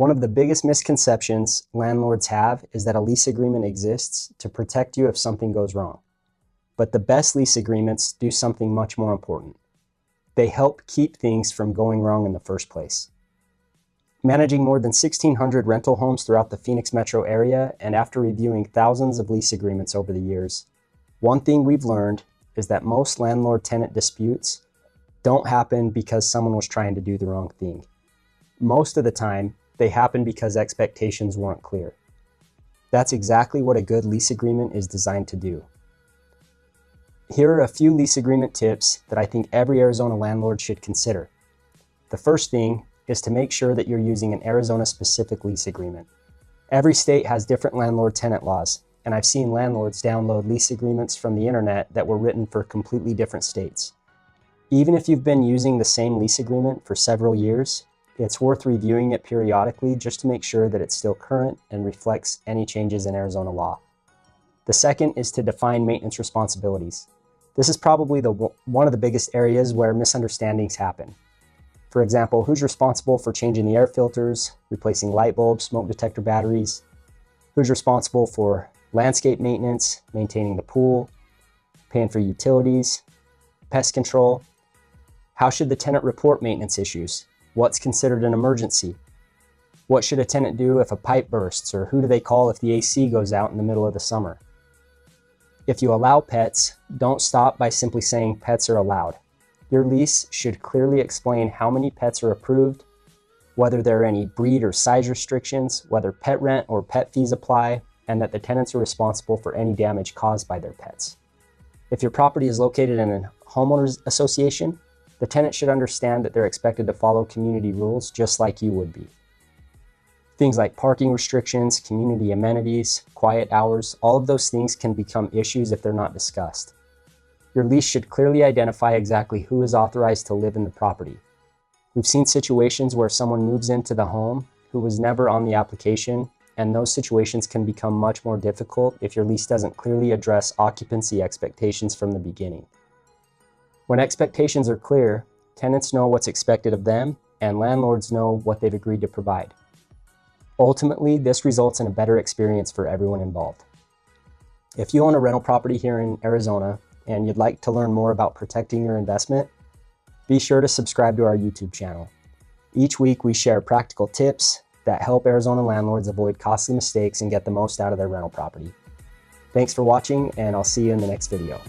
One of the biggest misconceptions landlords have is that a lease agreement exists to protect you if something goes wrong. But the best lease agreements do something much more important. They help keep things from going wrong in the first place. Managing more than 1,600 rental homes throughout the Phoenix metro area, and after reviewing thousands of lease agreements over the years, one thing we've learned is that most landlord-tenant disputes don't happen because someone was trying to do the wrong thing. Most of the time, they happen because expectations weren't clear. That's exactly what a good lease agreement is designed to do. Here are a few lease agreement tips that I think every Arizona landlord should consider. The first thing is to make sure that you're using an Arizona-specific lease agreement. Every state has different landlord-tenant laws, and I've seen landlords download lease agreements from the internet that were written for completely different states. Even if you've been using the same lease agreement for several years, it's worth reviewing it periodically just to make sure that it's still current and reflects any changes in Arizona law. The second is to define maintenance responsibilities. This is probably one of the biggest areas where misunderstandings happen. For example, who's responsible for changing the air filters, replacing light bulbs, smoke detector batteries? Who's responsible for landscape maintenance, maintaining the pool, paying for utilities, pest control? How should the tenant report maintenance issues? What's considered an emergency? What should a tenant do if a pipe bursts, or who do they call if the AC goes out in the middle of the summer? If you allow pets, don't stop by simply saying pets are allowed. Your lease should clearly explain how many pets are approved, whether there are any breed or size restrictions, whether pet rent or pet fees apply, and that the tenants are responsible for any damage caused by their pets. If your property is located in a homeowners association, the tenant should understand that they're expected to follow community rules just like you would be. Things like parking restrictions, community amenities, quiet hours, all of those things can become issues if they're not discussed. Your lease should clearly identify exactly who is authorized to live in the property. We've seen situations where someone moves into the home who was never on the application, and those situations can become much more difficult if your lease doesn't clearly address occupancy expectations from the beginning. When expectations are clear, tenants know what's expected of them, and landlords know what they've agreed to provide. Ultimately, this results in a better experience for everyone involved. If you own a rental property here in Arizona and you'd like to learn more about protecting your investment, be sure to subscribe to our YouTube channel. Each week we share practical tips that help Arizona landlords avoid costly mistakes and get the most out of their rental property. Thanks for watching, and I'll see you in the next video.